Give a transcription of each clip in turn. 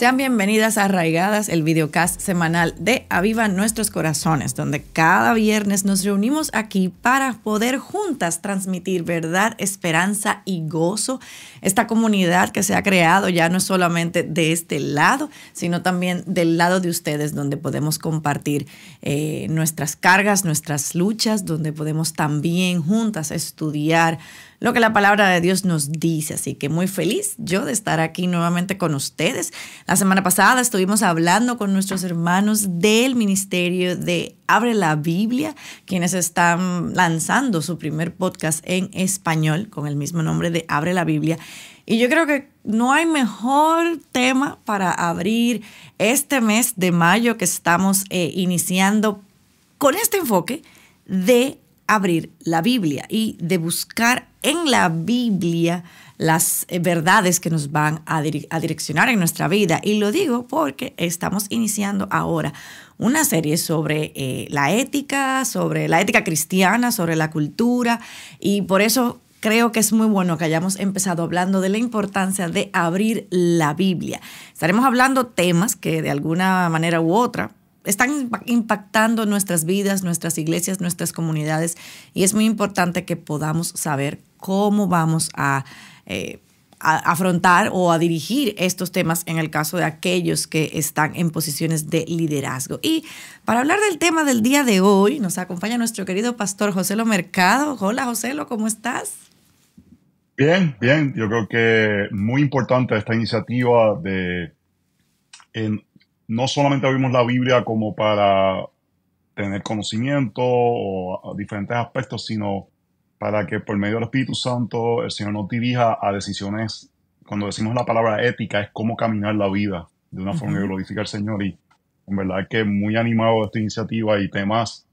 Sean bienvenidas a Arraigadas, el videocast semanal de Aviva Nuestros Corazones, donde cada viernes nos reunimos aquí para poder juntas transmitir verdad, esperanza y gozo. Esta comunidad que se ha creado ya no es solamente de este lado, sino también del lado de ustedes, donde podemos compartir nuestras cargas, nuestras luchas, donde podemos también juntas estudiar lo que la palabra de Dios nos dice. Así que muy feliz yo de estar aquí nuevamente con ustedes. La semana pasada estuvimos hablando con nuestros hermanos del ministerio de Abre la Biblia, quienes están lanzando su primer podcast en español con el mismo nombre de Abre la Biblia. Y yo creo que no hay mejor tema para abrir este mes de mayo que estamos iniciando con este enfoque de abrir la Biblia y de buscar en la Biblia las verdades que nos van a direccionar en nuestra vida. Y lo digo porque estamos iniciando ahora una serie sobre la ética cristiana, sobre la cultura, y por eso creo que es muy bueno que hayamos empezado hablando de la importancia de abrir la Biblia. Estaremos hablando temas que de alguna manera u otra están impactando nuestras vidas, nuestras iglesias, nuestras comunidades, y es muy importante que podamos saber cómo vamos a afrontar o a dirigir estos temas en el caso de aquellos que están en posiciones de liderazgo. Y para hablar del tema del día de hoy, nos acompaña nuestro querido pastor Joselo Mercado. Hola, Joselo, ¿cómo estás? Bien, bien. Yo creo que muy importante esta iniciativa de no solamente abrimos la Biblia como para tener conocimiento o diferentes aspectos, sino para que por medio del Espíritu Santo el Señor nos dirija a decisiones. Cuando decimos la palabra ética, es cómo caminar la vida de una forma que glorifica al Señor. Y en verdad que muy animado de esta iniciativa y temas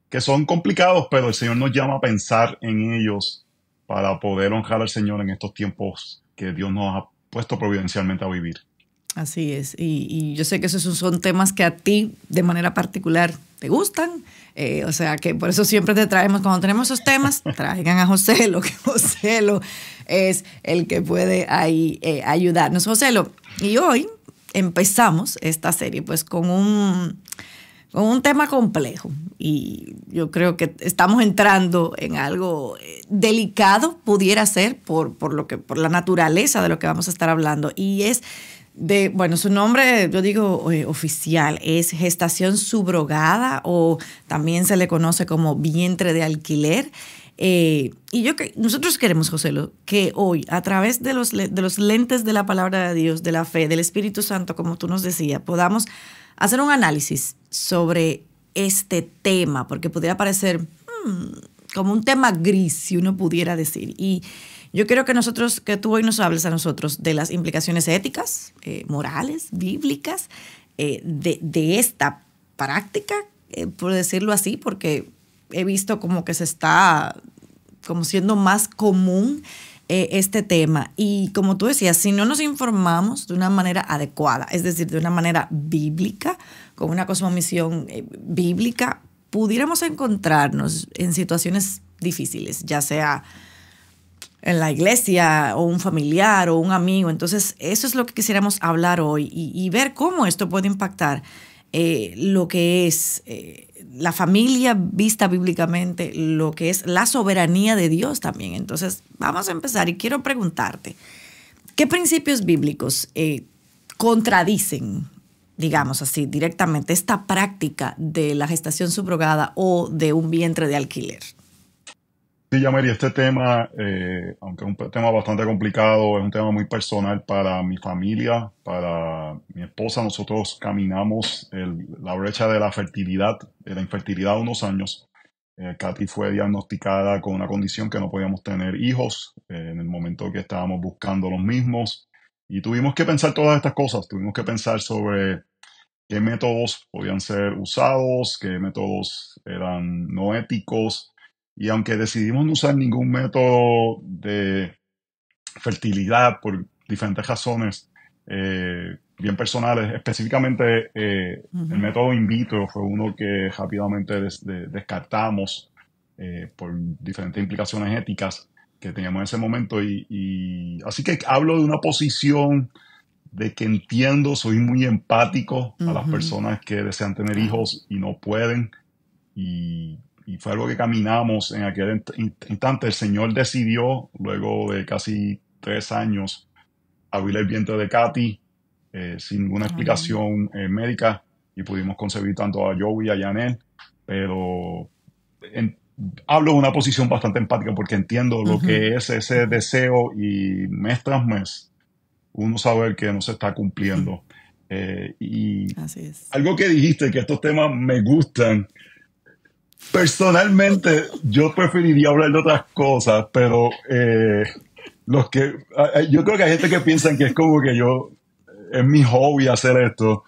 que son complicados, pero el Señor nos llama a pensar en ellos para poder honrar al Señor en estos tiempos que Dios nos ha puesto providencialmente a vivir. Así es, y yo sé que esos son temas que a ti de manera particular te gustan, o sea que por eso siempre te traemos, cuando tenemos esos temas, traigan a Joselo, que Joselo es el que puede ahí ayudarnos. Joselo, y hoy empezamos esta serie pues con un tema complejo, y yo creo que estamos entrando en algo delicado, pudiera ser, por la naturaleza de lo que vamos a estar hablando, y es su nombre, yo digo oficial, es gestación subrogada, o también se le conoce como vientre de alquiler. Y nosotros queremos, Joselo, que hoy, a través de los lentes de la palabra de Dios, de la fe, del Espíritu Santo, como tú nos decías, podamos hacer un análisis sobre este tema, porque pudiera parecer como un tema gris, si uno pudiera decir. Y yo quiero que tú hoy nos hables a nosotros de las implicaciones éticas, morales, bíblicas, de esta práctica, por decirlo así, porque he visto como que se está como siendo más común este tema. Y como tú decías, si no nos informamos de una manera adecuada, es decir, de una manera bíblica, con una cosmovisión bíblica, pudiéramos encontrarnos en situaciones difíciles, ya sea en la iglesia o un familiar o un amigo. Entonces, eso es lo que quisiéramos hablar hoy y ver cómo esto puede impactar lo que es la familia vista bíblicamente, lo que es la soberanía de Dios también. Entonces, vamos a empezar y quiero preguntarte, ¿qué principios bíblicos contradicen, digamos así, directamente esta práctica de la gestación subrogada o de un vientre de alquiler? Sí, Yamari, este tema, aunque es un tema bastante complicado, es un tema muy personal para mi familia, para mi esposa. Nosotros caminamos la brecha de la fertilidad, de la infertilidad unos años. Katy fue diagnosticada con una condición que no podíamos tener hijos en el momento que estábamos buscando los mismos. Y tuvimos que pensar todas estas cosas. Tuvimos que pensar sobre qué métodos podían ser usados, qué métodos eran no éticos. Y aunque decidimos no usar ningún método de fertilidad por diferentes razones bien personales, específicamente el método in vitro fue uno que rápidamente descartamos por diferentes implicaciones éticas que teníamos en ese momento. Y así que hablo de una posición de que entiendo, soy muy empático a las Ujú. personas que desean tener Claro. hijos y no pueden. Y fue algo que caminamos en aquel instante. El Señor decidió, luego de casi 3 años, abrir el vientre de Katy sin ninguna Amén. explicación médica y pudimos concebir tanto a Joey y a Yanel. Pero en- hablo de una posición bastante empática porque entiendo lo Ujú, que es ese ujú. deseo y mes tras mes uno saber que no se está Ujú. cumpliendo. Y Así es. algo que dijiste, que estos temas me gustan. Personalmente, yo preferiría hablar de otras cosas, pero yo creo que hay gente que piensa que es como que es mi hobby hacer esto.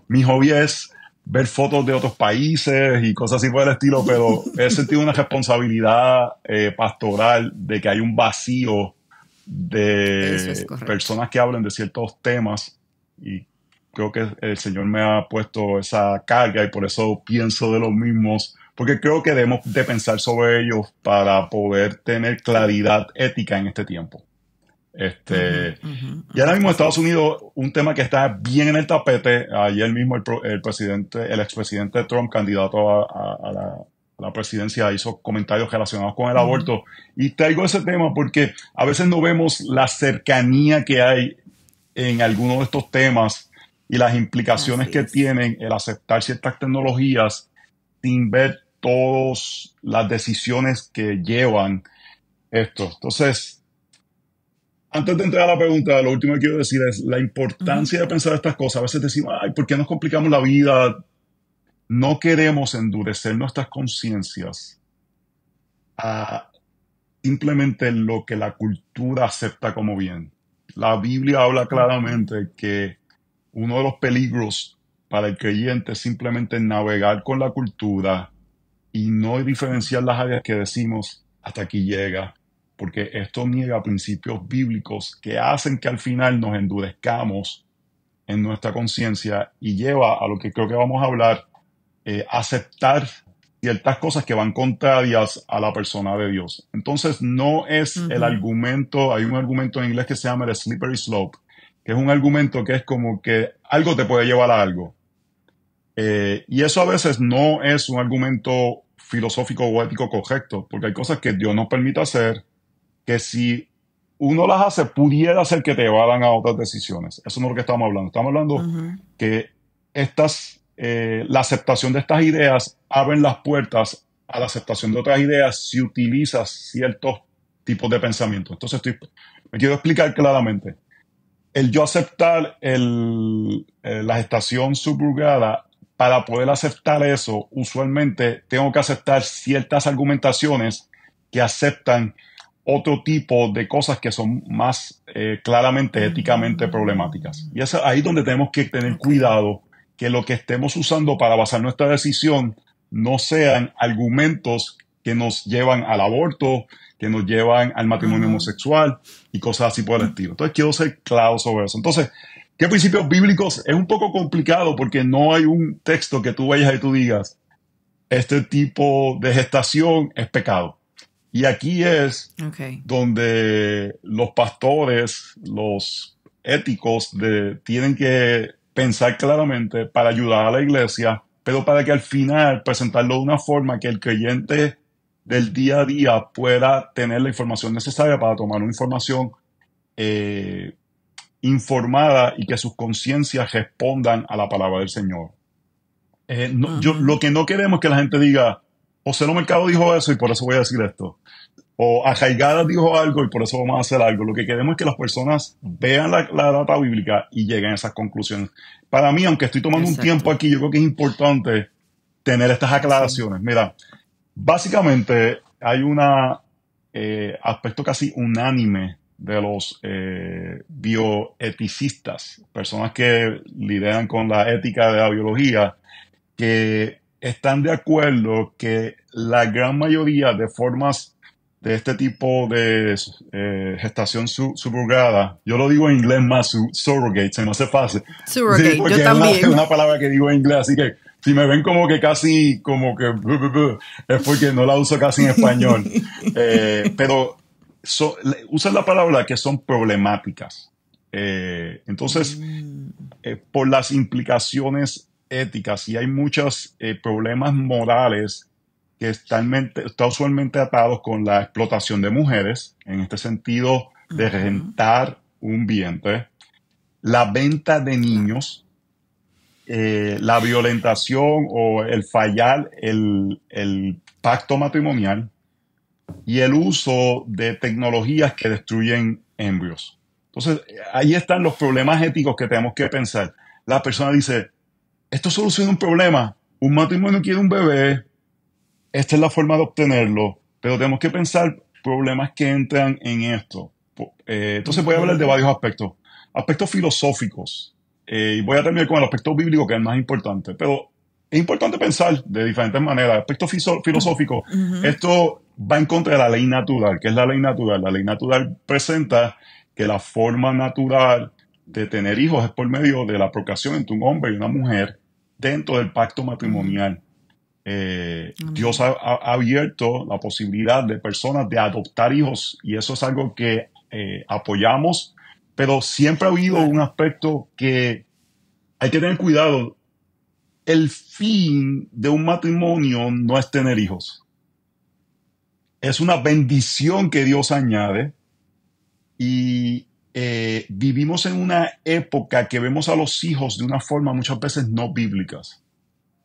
Mi hobby es ver fotos de otros países y cosas así por el estilo, pero he sentido una responsabilidad pastoral de que hay un vacío Eso es de correcto. personas que hablan de ciertos temas y creo que el Señor me ha puesto esa carga y por eso pienso de los mismos, porque creo que debemos de pensar sobre ellos para poder tener Sí. claridad ética en este tiempo. Ujú, Este, ujú, y ahora mismo en así Estados es. Unidos, un tema que está bien en el tapete, ayer mismo el expresidente Trump, candidato a la presidencia, hizo comentarios relacionados con el Ujú. aborto. Y traigo ese tema porque a veces no vemos la cercanía que hay en algunos de estos temas y las implicaciones Así que es. tienen el aceptar ciertas tecnologías sin ver todas las decisiones que llevan esto. Entonces, antes de entrar a la pregunta, lo último que quiero decir es la Ujú. importancia de pensar estas cosas. A veces decimos, ay, ¿por qué nos complicamos la vida? No queremos endurecer nuestras conciencias a simplemente lo que la cultura acepta como bien. La Biblia habla Ujú. claramente que uno de los peligros para el creyente es simplemente navegar con la cultura y no diferenciar las áreas que decimos hasta aquí llega, porque esto niega principios bíblicos que hacen que al final nos endurezcamos en nuestra conciencia y lleva a lo que creo que vamos a hablar, aceptar ciertas cosas que van contrarias a la persona de Dios. Entonces no es el Ujú. argumento, hay un argumento en inglés que se llama el slippery slope, que es un argumento que es como que algo te puede llevar a algo. Y eso a veces no es un argumento filosófico o ético correcto, porque hay cosas que Dios nos permite hacer que si uno las hace, pudiera ser que te llevaran a otras decisiones. Eso no es lo que estamos hablando. Estamos hablando Ujú. que la aceptación de estas ideas abren las puertas a la aceptación de otras ideas si utilizas ciertos tipos de pensamiento. Entonces, me quiero explicar claramente el yo aceptar la gestación subrogada, para poder aceptar eso, usualmente tengo que aceptar ciertas argumentaciones que aceptan otro tipo de cosas que son más claramente éticamente problemáticas. Y Mm. es ahí donde tenemos que tener Ok. cuidado que lo que estemos usando para basar nuestra decisión no sean argumentos que nos llevan al aborto, que nos llevan al matrimonio Ujú. homosexual, y cosas así por el estilo. Entonces quiero ser claro sobre eso. Entonces, ¿qué principios bíblicos? Es un poco complicado porque no hay un texto que tú vayas y tú digas, este tipo de gestación es pecado. Y aquí es Ok. donde los pastores, los éticos, tienen que pensar claramente para ayudar a la iglesia, pero para que al final presentarlo de una forma que el creyente del día a día pueda tener la información necesaria para tomar una información eh, informada y que sus conciencias respondan a la palabra del Señor. Ujú. Lo que no queremos es que la gente diga, José Lo Mercado dijo eso y por eso voy a decir esto. O Arraigada dijo algo y por eso vamos a hacer algo. Lo que queremos es que las personas vean la data bíblica y lleguen a esas conclusiones. Para mí, aunque estoy tomando un tiempo Exacto. aquí, yo creo que es importante tener estas Sí. aclaraciones. Mira, básicamente hay un aspecto casi unánime de los bioeticistas, personas que lideran con la ética de la biología, que están de acuerdo que la gran mayoría de formas de este tipo de gestación subrogada, yo lo digo en inglés más, surrogate, se me hace fácil, sí, Surrogate, yo porque es es también. una palabra que digo en inglés, así que si me ven como que casi, como que es porque no la uso casi en español. Pero usan la palabra que son problemáticas. Entonces, por las implicaciones éticas, y hay muchos problemas morales que está usualmente atados con la explotación de mujeres, en este sentido de rentar un vientre, la venta de Claro. niños, la violentación o el fallar el pacto matrimonial y el uso de tecnologías que destruyen embrios. Entonces, ahí están los problemas éticos que tenemos que pensar. La persona dice, esto soluciona un problema, un matrimonio quiere un bebé, esta es la forma de obtenerlo, pero tenemos que pensar problemas que entran en esto. Entonces voy a hablar de varios aspectos. Aspectos filosóficos. Y voy a terminar con el aspecto bíblico, que es el más importante. Pero es importante pensar de diferentes maneras. Aspecto filosófico. Esto va en contra de la ley natural. ¿Qué es la ley natural? La ley natural presenta que la forma natural de tener hijos es por medio de la procreación entre un hombre y una mujer dentro del pacto matrimonial. Dios ha abierto la posibilidad de personas de adoptar hijos y eso es algo que apoyamos, pero siempre ha habido un aspecto que hay que tener cuidado. El fin de un matrimonio no es tener hijos. Es una bendición que Dios añade y vivimos en una época que vemos a los hijos de una forma muchas veces no bíblicas.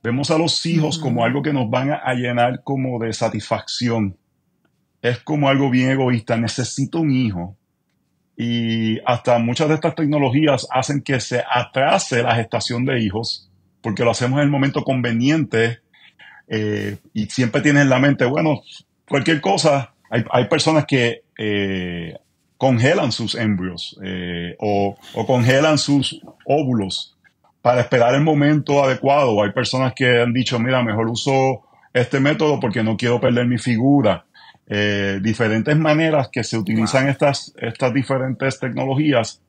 Vemos a los hijos como algo que nos van a llenar como de satisfacción. Es como algo bien egoísta. Necesito un hijo. Y hasta muchas de estas tecnologías hacen que se atrase la gestación de hijos, porque lo hacemos en el momento conveniente y siempre tienes en la mente, bueno, cualquier cosa. Hay personas que congelan sus embrios o congelan sus óvulos para esperar el momento adecuado. Hay personas que han dicho, mira, mejor uso este método porque no quiero perder mi figura. Diferentes maneras que se utilizan estas diferentes tecnologías,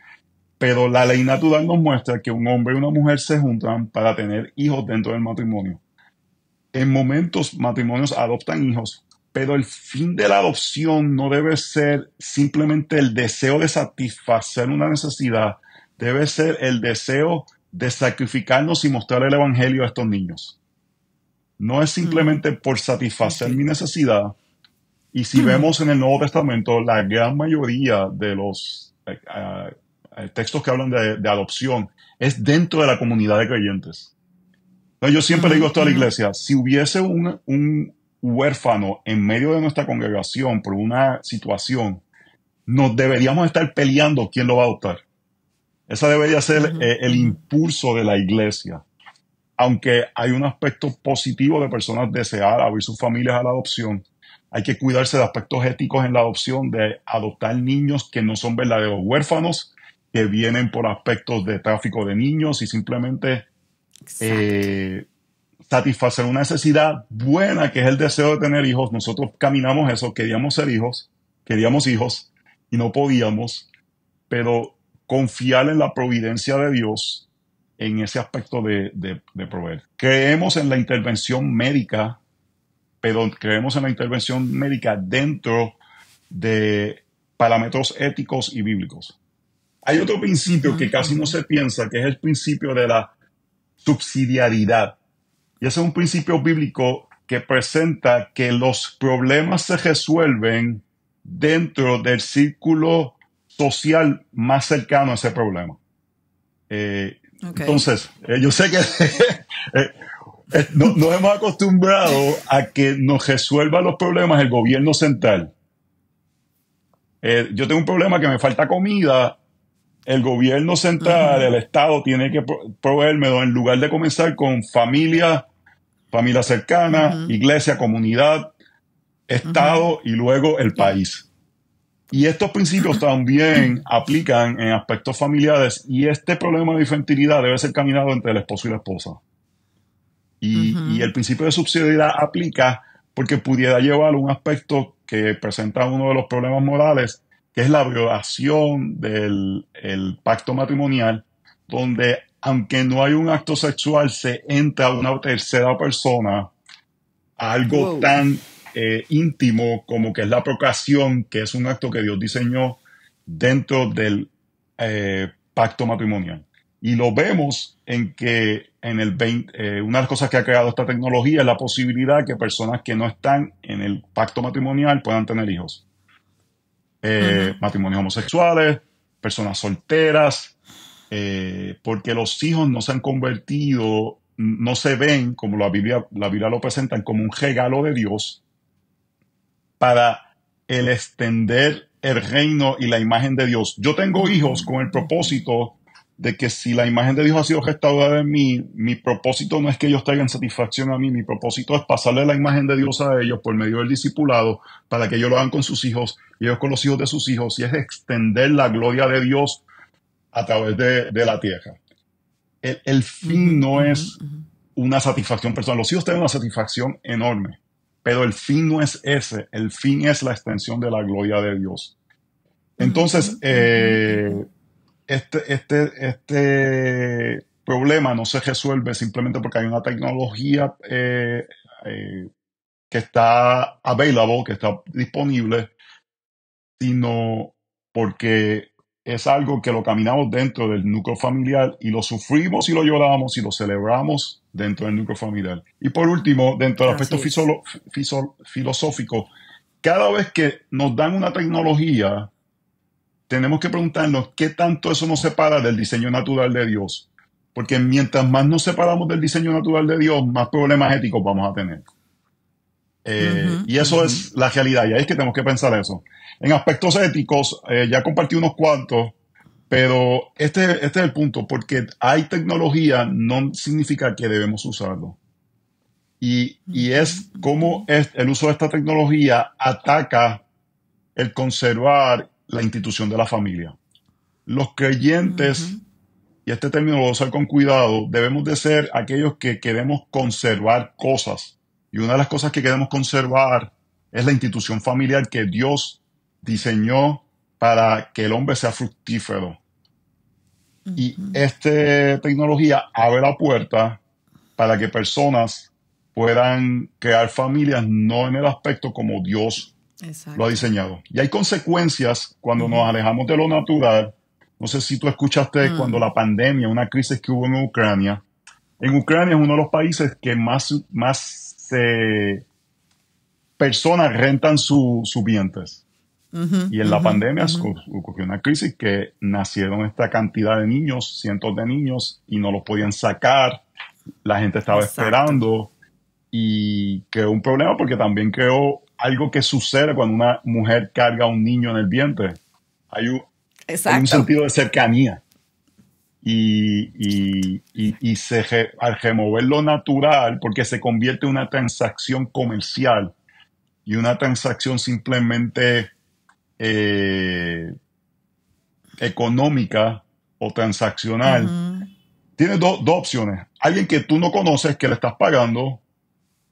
pero la ley natural nos muestra que un hombre y una mujer se juntan para tener hijos dentro del matrimonio. En momentos, matrimonios adoptan hijos, pero el fin de la adopción no debe ser simplemente el deseo de satisfacer una necesidad, debe ser el deseo de sacrificarnos y mostrar el evangelio a estos niños. No es simplemente por satisfacer mi necesidad. Y si vemos en el Nuevo Testamento, la gran mayoría de los textos que hablan de adopción es dentro de la comunidad de creyentes. Entonces, yo siempre le digo esto a la iglesia, si hubiese un huérfano en medio de nuestra congregación por una situación, nos deberíamos estar peleando quién lo va a adoptar. Ese debería ser el impulso de la iglesia. Aunque hay un aspecto positivo de personas desear abrir sus familias a la adopción, hay que cuidarse de aspectos éticos en la adopción, de adoptar niños que no son verdaderos huérfanos, que vienen por aspectos de tráfico de niños y simplemente satisfacer una necesidad buena que es el deseo de tener hijos. Nosotros caminamos eso, queríamos ser hijos, queríamos hijos y no podíamos, pero confiar en la providencia de Dios en ese aspecto de proveer. Creemos en la intervención médica, pero creemos en la intervención médica dentro de parámetros éticos y bíblicos. Hay otro principio que casi no se piensa, que es el principio de la subsidiariedad. Y ese es un principio bíblico que presenta que los problemas se resuelven dentro del círculo social más cercano a ese problema. Entonces, yo sé que nos hemos acostumbrado a que nos resuelva los problemas el gobierno central. Yo tengo un problema que me falta comida, el gobierno central, el Estado tiene que proveérmelo en lugar de comenzar con familia cercana, iglesia, comunidad, Estado y luego el país. Y estos principios también aplican en aspectos familiares y este problema de infantilidad debe ser caminado entre el esposo y la esposa. Y el principio de subsidiariedad aplica porque pudiera llevar a un aspecto que presenta uno de los problemas morales, que es la violación del pacto matrimonial, donde aunque no hay un acto sexual, se entra una tercera persona a algo tan íntimo como que es la procreación, que es un acto que Dios diseñó dentro del pacto matrimonial. Y lo vemos en que una de las cosas que ha creado esta tecnología es la posibilidad que personas que no están en el pacto matrimonial puedan tener hijos. Matrimonios homosexuales, personas solteras, porque los hijos no se han convertido, no se ven, como la Biblia lo presenta, como un regalo de Dios para el extender el reino y la imagen de Dios. Yo tengo hijos con el propósito de que si la imagen de Dios ha sido restaurada en mí, mi propósito no es que ellos traigan satisfacción a mí, mi propósito es pasarle la imagen de Dios a ellos por medio del discipulado para que ellos lo hagan con sus hijos y ellos con los hijos de sus hijos, y es extender la gloria de Dios a través de la tierra. El fin no es una satisfacción personal. Los hijos tienen una satisfacción enorme, pero el fin no es ese. El fin es la extensión de la gloria de Dios. Entonces, este problema no se resuelve simplemente porque hay una tecnología que está available, que está disponible, sino porque es algo que lo caminamos dentro del núcleo familiar y lo sufrimos y lo lloramos y lo celebramos dentro del núcleo familiar. Y por último, dentro del aspecto filosófico, cada vez que nos dan una tecnología, tenemos que preguntarnos qué tanto eso nos separa del diseño natural de Dios. Porque mientras más nos separamos del diseño natural de Dios, más problemas éticos vamos a tener. Y eso es la realidad, y ahí es que tenemos que pensar eso. En aspectos éticos, ya compartí unos cuantos, pero este es el punto, porque hay tecnología no significa que debemos usarlo. Y es como el uso de esta tecnología ataca el conservar la institución de la familia. Los creyentes, y este término lo voy a usar con cuidado, debemos de ser aquellos que queremos conservar cosas. Y una de las cosas que queremos conservar es la institución familiar que Dios diseñó para que el hombre sea fructífero. Y esta tecnología abre la puerta para que personas puedan crear familias no en el aspecto como Dios lo ha diseñado. Y hay consecuencias cuando nos alejamos de lo natural. No sé si tú escuchaste cuando la pandemia, una crisis que hubo en Ucrania. En Ucrania es uno de los países que más personas rentan sus vientres. Y en la pandemia ocurrió una crisis que nacieron esta cantidad de niños, cientos de niños, y no los podían sacar. La gente estaba esperando y creó un problema porque también creó algo que sucede cuando una mujer carga a un niño en el vientre. Hay un sentido de cercanía. Y al remover lo natural, porque se convierte en una transacción comercial y una transacción simplemente económica o transaccional, tienes dos opciones. Alguien que tú no conoces, que le estás pagando,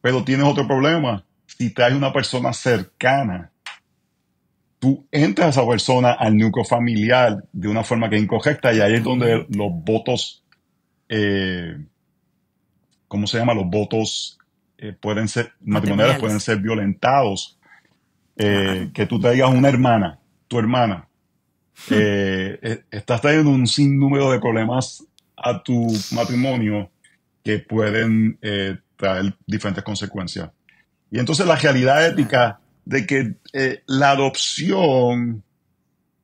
pero tienes otro problema. Si traes una persona cercana, tú entras a esa persona al núcleo familiar de una forma que es incorrecta, y ahí es donde los votos, ¿cómo se llama? Los votos pueden ser, matrimoniales pueden ser violentados. Que tú traigas una hermana, tu hermana, estás trayendo un sinnúmero de problemas a tu matrimonio que pueden traer diferentes consecuencias. Y entonces la realidad ética de que la adopción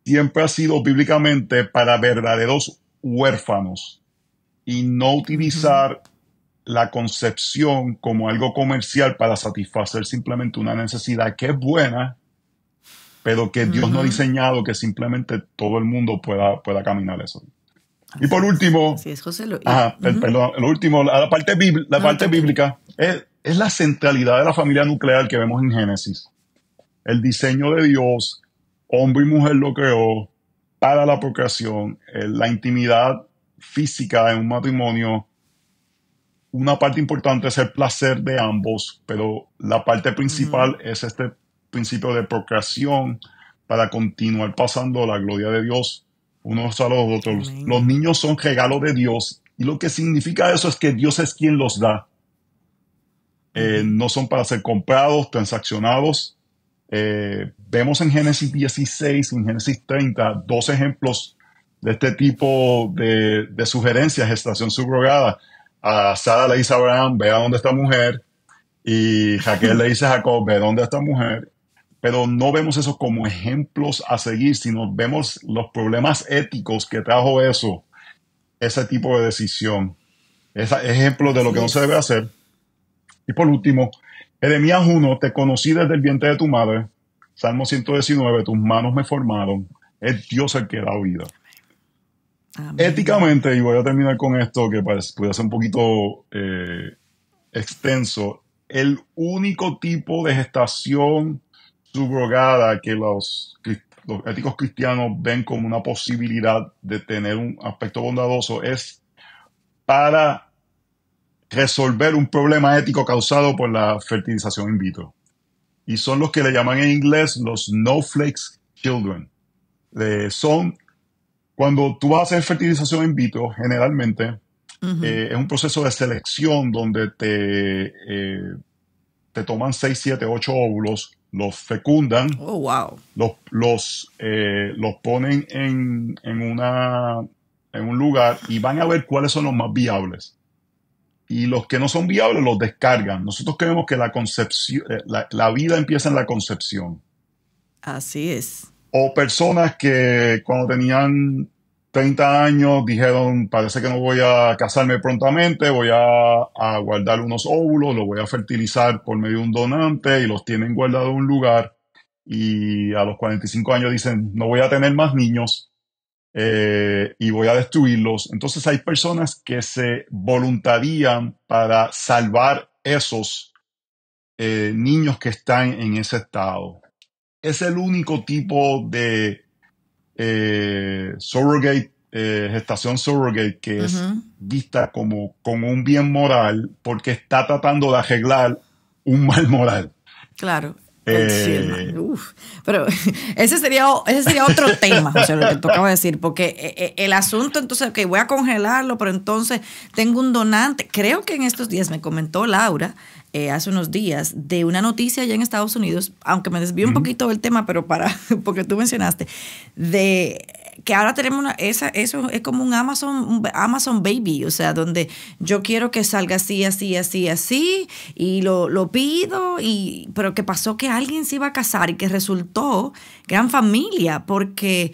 siempre ha sido bíblicamente para verdaderos huérfanos y no utilizar la concepción como algo comercial para satisfacer simplemente una necesidad que es buena, pero que Dios no ha diseñado que simplemente todo el mundo pueda caminar eso. Y por último, lo último, la parte bíblica es la centralidad de la familia nuclear que vemos en Génesis. El diseño de Dios, hombre y mujer lo creó para la procreación, la intimidad física en un matrimonio. Una parte importante es el placer de ambos, pero la parte principal es este principio de procreación para continuar pasando la gloria de Dios unos a los otros. Amén. Los niños son regalo de Dios, y lo que significa eso es que Dios es quien los da. No son para ser comprados, transaccionados. Vemos en Génesis 16 y en Génesis 30 dos ejemplos de este tipo de sugerencias, gestación subrogada. A Sara le dice a Abraham, ve a dónde está mujer, y Raquel le dice a Jacob, ve dónde está mujer, pero no vemos eso como ejemplos a seguir, sino vemos los problemas éticos que trajo ese tipo de decisión. Es ejemplo de lo que Así no se debe es. hacer. Y por último, Jeremías 1, te conocí desde el vientre de tu madre. Salmo 119, tus manos me formaron. Es Dios el que da vida. Amén. Éticamente, y voy a terminar con esto que puede ser un poquito extenso, el único tipo de gestación subrogada que los éticos cristianos ven como una posibilidad de tener un aspecto bondadoso es para resolver un problema ético causado por la fertilización in vitro. Y son los que le llaman en inglés los snowflakes children. Son cuando tú vas a hacer fertilización in vitro, generalmente Ujú. es un proceso de selección donde te toman 6, 7, 8 óvulos, los fecundan, Oh, wow. los ponen en un lugar y van a ver cuáles son los más viables. Y los que no son viables los descargan. Nosotros creemos que la concepción, la vida empieza en la concepción. Así es. O personas que cuando tenían 30 años dijeron, parece que no voy a casarme prontamente, voy a guardar unos óvulos, los voy a fertilizar por medio de un donante y los tienen guardados en un lugar. Y a los 45 años dicen, no voy a tener más niños y voy a destruirlos. Entonces hay personas que se voluntarían para salvar esos niños que están en ese estado. Es el único tipo de surrogate, gestación surrogate que es Ujú. vista como un bien moral porque está tratando de arreglar un mal moral. Claro. Sí, hermano. Eh, Uf. Pero ese sería otro tema, José, lo que tocaba decir, porque el asunto, entonces, que voy a congelarlo, pero entonces tengo un donante. Creo que en estos días me comentó Laura, hace unos días, de una noticia allá en Estados Unidos, aunque me desvío un ujú, poquito del tema, pero porque tú mencionaste, de que ahora tenemos eso es como un Amazon Baby, o sea, donde yo quiero que salga así, así, así, así, y lo pido, pero que pasó que alguien se iba a casar y que resultó gran familia, porque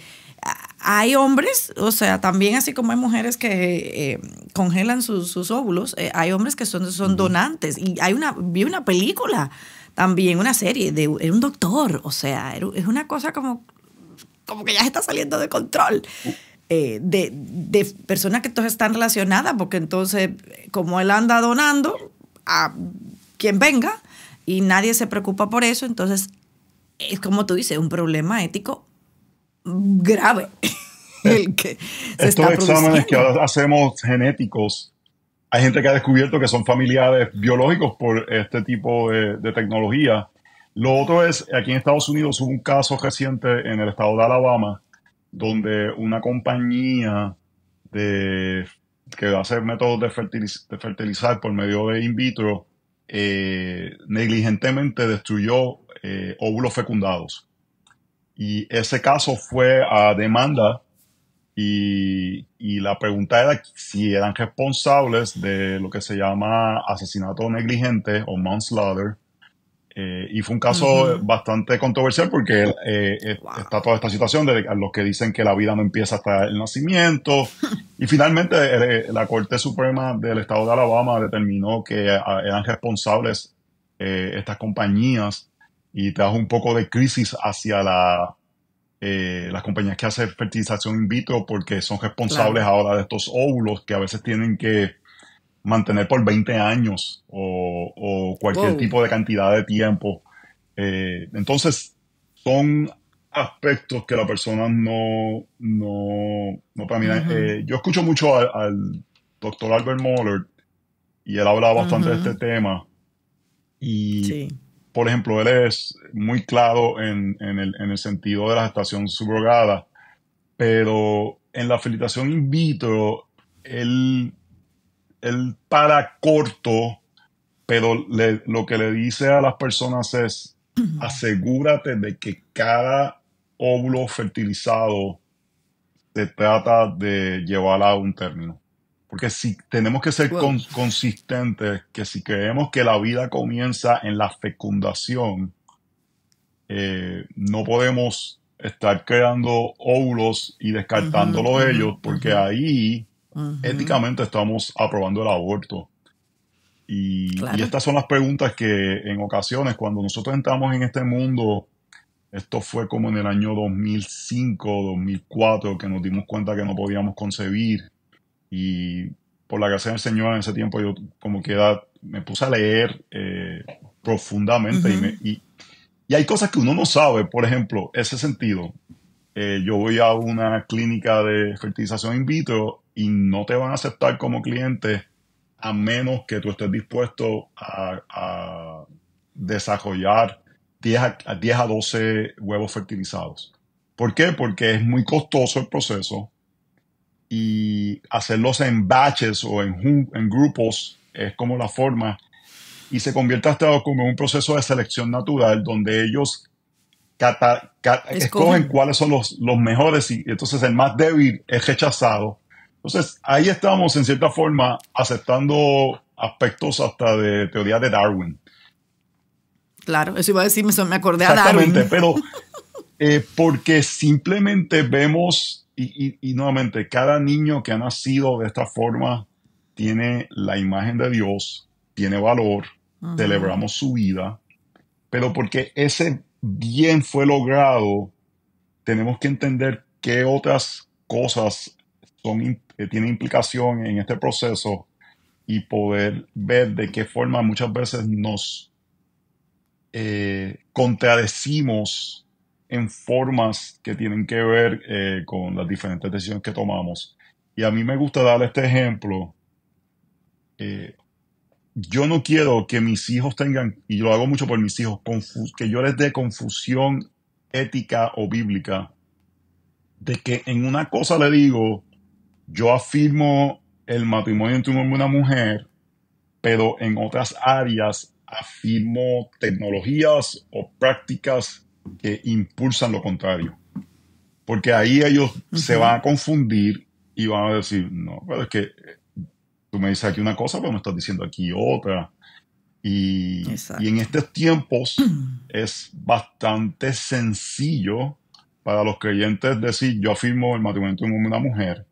hay hombres, o sea, también así como hay mujeres que congelan sus óvulos, hay hombres que son ujú. donantes. Y vi una película también, una serie era un doctor, o sea, es una cosa como que ya está saliendo de control. De personas que entonces están relacionadas, porque entonces, como él anda donando a quien venga y nadie se preocupa por eso, entonces es como tú dices, un problema ético grave Es- el que se Estos está exámenes que produciendo. ahora hacemos genéticos, hay gente que ha descubierto que son familiares biológicos por este tipo de tecnología. Lo otro es, aquí en Estados Unidos hubo un caso reciente en el estado de Alabama, donde una compañía de, que hace métodos de fertilizar por medio de in vitro, negligentemente destruyó óvulos fecundados. Y ese caso fue a demanda y la pregunta era si eran responsables de lo que se llama asesinato negligente o manslaughter. Y fue un caso Ujú. bastante controversial porque está Wow. toda esta situación de los que dicen que la vida no empieza hasta el nacimiento. Y finalmente la Corte Suprema del Estado de Alabama determinó que eran responsables estas compañías y trajo un poco de crisis hacia las compañías que hacen fertilización in vitro porque son responsables Claro. ahora de estos óvulos que a veces tienen que mantener por 20 años o cualquier Wow. tipo de cantidad de tiempo. Entonces, son aspectos que la persona no para mirar. Ujú. Yo escucho mucho al doctor Albert Moller y él habla bastante de este Ujú. tema. Y, Sí. por ejemplo, él es muy claro en el sentido de la gestación subrogada, pero en la fertilización in vitro, él, él para corto, pero lo que le dice a las personas es, asegúrate de que cada óvulo fertilizado se trata de llevarla a un término. Porque si tenemos que ser Wow. consistentes, que si creemos que la vida comienza en la fecundación, no podemos estar creando óvulos y Ujú, descartándolos de ujú, ellos, porque ujú, ahí ujú. éticamente estamos aprobando el aborto. Y Claro. estas son las preguntas que en ocasiones, cuando nosotros entramos en este mundo, esto fue como en el año 2005, 2004, que nos dimos cuenta que no podíamos concebir. Y por la gracia del Señor en ese tiempo yo como que me puse a leer profundamente Ujú. y hay cosas que uno no sabe. Por ejemplo, ese sentido. Yo voy a una clínica de fertilización in vitro y no te van a aceptar como cliente a menos que tú estés dispuesto a desarrollar 10 a 12 huevos fertilizados. ¿Por qué? Porque es muy costoso el proceso y hacerlos en batches o en grupos es como la forma y se convierte hasta como un proceso de selección natural donde ellos escogen Escogen. cuáles son los mejores y entonces el más débil es rechazado. Entonces ahí estamos en cierta forma aceptando aspectos hasta de teoría de Darwin. Claro, eso iba a decir, me acordé a Exactamente, Darwin. pero porque simplemente vemos y nuevamente cada niño que ha nacido de esta forma tiene la imagen de Dios, tiene valor, Ujú, celebramos su vida, pero porque ese bien fue logrado, tenemos que entender qué otras cosas tienen implicación en este proceso y poder ver de qué forma muchas veces nos contradecimos en formas que tienen que ver con las diferentes decisiones que tomamos. Y a mí me gusta darle este ejemplo. eh, yo no quiero que mis hijos tengan, y lo hago mucho por mis hijos, que yo les dé confusión ética o bíblica de que en una cosa le digo, yo afirmo el matrimonio entre un hombre y una mujer, pero en otras áreas afirmo tecnologías o prácticas que impulsan lo contrario. Porque ahí ellos se ujú. van a confundir y van a decir, no, pero es que tú me dices aquí una cosa, pero me estás diciendo aquí otra. Y en Exacto. estos tiempos es bastante sencillo para los creyentes decir, yo afirmo el matrimonio entre un hombre y una mujer,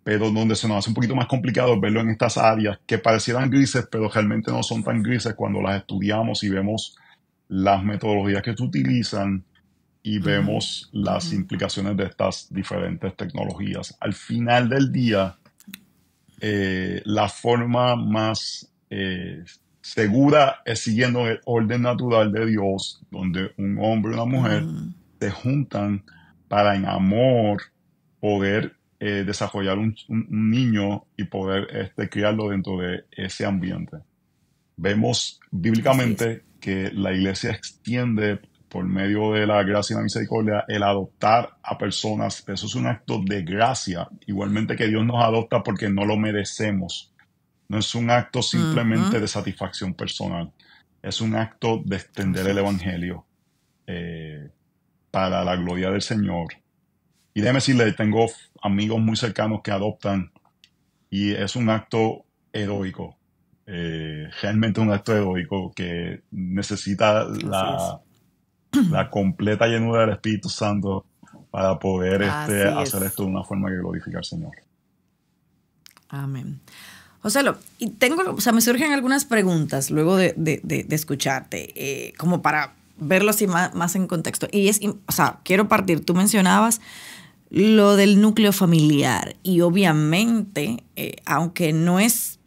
pero donde se nos hace un poquito más complicado verlo en estas áreas que parecieran grises, pero realmente no son tan grises cuando las estudiamos y vemos las metodologías que se utilizan y Ujú, vemos las ujú. implicaciones de estas diferentes tecnologías. Al final del día, la forma más segura es siguiendo el orden natural de Dios, donde un hombre y una mujer Mm, se juntan para en amor poder desarrollar un niño y poder criarlo dentro de ese ambiente. Vemos así es. bíblicamente que la iglesia extiende por medio de la gracia y la misericordia el adoptar a personas. Eso es un acto de gracia, igualmente que Dios nos adopta porque no lo merecemos. No es un acto simplemente Ujú, de satisfacción personal, es un acto de extender así el es. evangelio eh, para la gloria del Señor. Y déjeme decirle, tengo amigos muy cercanos que adoptan y es un acto heroico. Realmente un acto heroico que necesita Así es. la completa llenura del Espíritu Santo para poder Así hacer es. esto de una forma que glorifique al Señor. Amén. José, y tengo, o sea, me surgen algunas preguntas luego de escucharte, como para verlo así más en contexto. O sea, quiero partir, tú mencionabas lo del núcleo familiar y obviamente, aunque no es,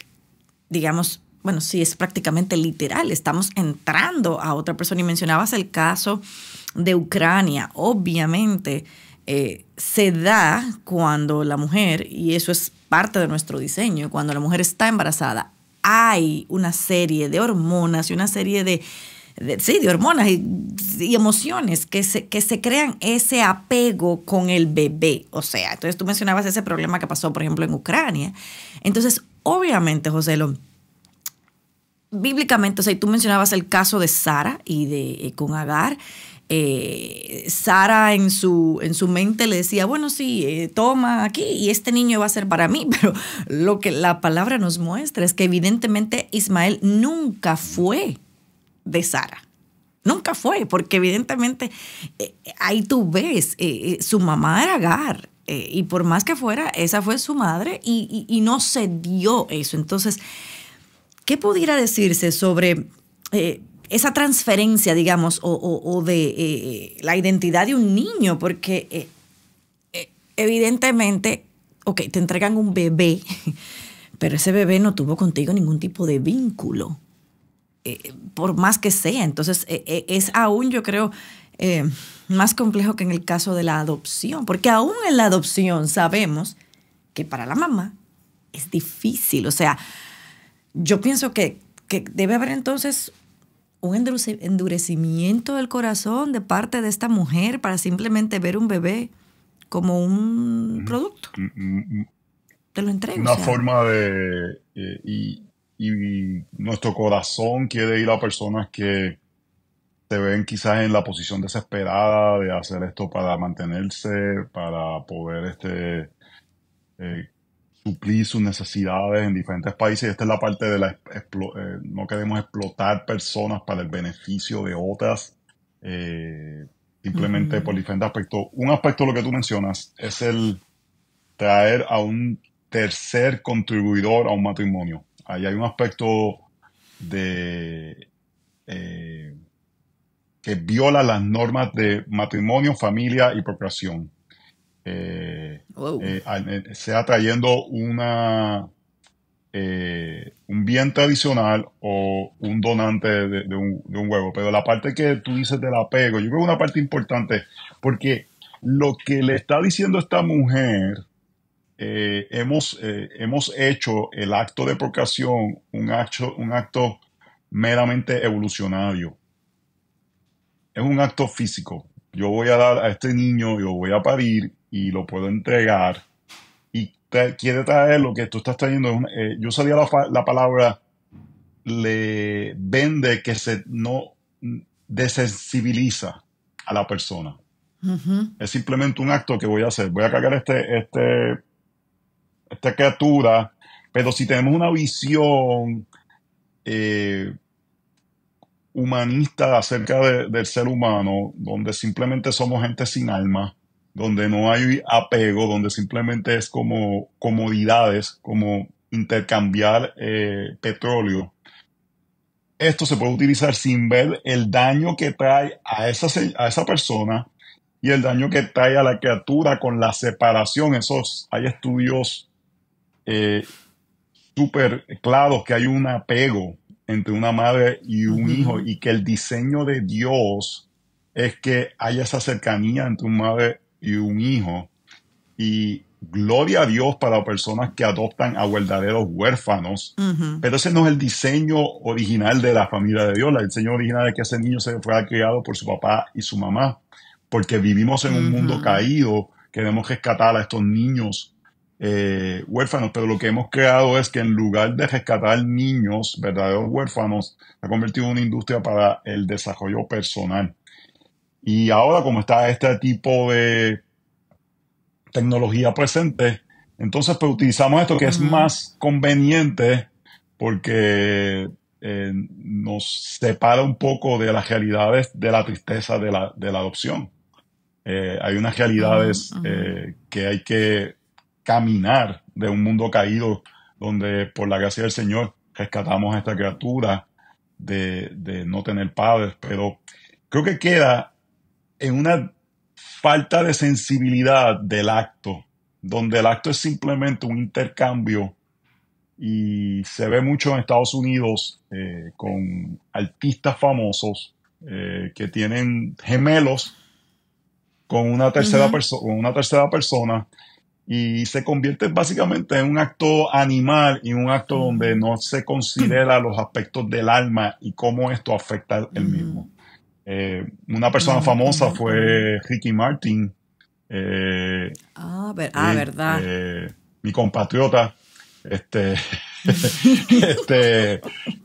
digamos, bueno, sí es prácticamente literal, estamos entrando a otra persona y mencionabas el caso de Ucrania. Obviamente se da cuando la mujer, y eso es parte de nuestro diseño, cuando la mujer está embarazada, hay una serie de hormonas y una serie sí, de hormonas y emociones que se crean ese apego con el bebé. O sea, entonces tú mencionabas ese problema que pasó, por ejemplo, en Ucrania. Entonces, obviamente, José, bíblicamente, o sea, tú mencionabas el caso de Sara y con Agar. Sara en su mente le decía, bueno, sí, toma aquí y este niño va a ser para mí, pero lo que la palabra nos muestra es que evidentemente Ismael nunca fue de Sara. Nunca fue, porque evidentemente ahí tú ves, su mamá era Agar, y por más que fuera, esa fue su madre y no se dio eso. Entonces, ¿qué pudiera decirse sobre esa transferencia, digamos, o de la identidad de un niño? Porque evidentemente, ok, te entregan un bebé, pero ese bebé no tuvo contigo ningún tipo de vínculo, por más que sea. Entonces, es aún, yo creo, más complejo que en el caso de la adopción, porque aún en la adopción sabemos que para la mamá es difícil. O sea, yo pienso que debe haber entonces un endurecimiento del corazón de parte de esta mujer para simplemente ver un bebé como un producto. Te lo entrego. Una forma de... y nuestro corazón quiere ir a personas que se ven quizás en la posición desesperada de hacer esto para mantenerse, para poder suplir sus necesidades en diferentes países. Y esta es la parte de no queremos explotar personas para el beneficio de otras, simplemente por diferentes aspectos. Un aspecto de lo que tú mencionas es el traer a un tercer contribuidor a un matrimonio. Ahí hay un aspecto de que viola las normas de matrimonio, familia y procreación. Sea trayendo un vientre adicional o un donante de un huevo. Pero la parte que tú dices del apego, yo creo que es una parte importante, porque lo que le está diciendo esta mujer, hemos hecho el acto de procreación un acto meramente evolucionario. Es un acto físico. Yo voy a dar a este niño, yo voy a parir y lo puedo entregar. Y quiere traer lo que tú estás trayendo. Yo usaría la palabra, le vende, que no desensibiliza a la persona. Es simplemente un acto que voy a hacer. Voy a cargar esta criatura, pero si tenemos una visión humanista acerca del ser humano, donde simplemente somos gente sin alma, donde no hay apego, donde simplemente es como comodidades, como intercambiar petróleo, esto se puede utilizar sin ver el daño que trae a esa persona y el daño que trae a la criatura con la separación. Hay estudios súper claros que hay un apego entre una madre y un hijo, y que el diseño de Dios es que haya esa cercanía entre una madre y un hijo. Y gloria a Dios para personas que adoptan a verdaderos huérfanos, pero ese no es el diseño original de la familia de Dios. El diseño original es que ese niño se fuera criado por su papá y su mamá, porque vivimos en un mundo caído. Queremos rescatar a estos niños huérfanos, pero lo que hemos creado es que en lugar de rescatar niños verdaderos huérfanos, se ha convertido en una industria para el desarrollo personal. Y ahora, como está este tipo de tecnología presente, entonces pues utilizamos esto que es más conveniente, porque nos separa un poco de las realidades de la tristeza de la adopción. Hay unas realidades que hay que caminar de un mundo caído, donde por la gracia del Señor rescatamos a esta criatura de no tener padres, pero creo que queda en una falta de sensibilidad del acto, donde el acto es simplemente un intercambio, y se ve mucho en Estados Unidos con artistas famosos que tienen gemelos con una tercera persona, y se convierte básicamente en un acto animal y un acto donde no se considera los aspectos del alma y cómo esto afecta el mismo. Una persona famosa fue Ricky Martin, ¿verdad? Mi compatriota,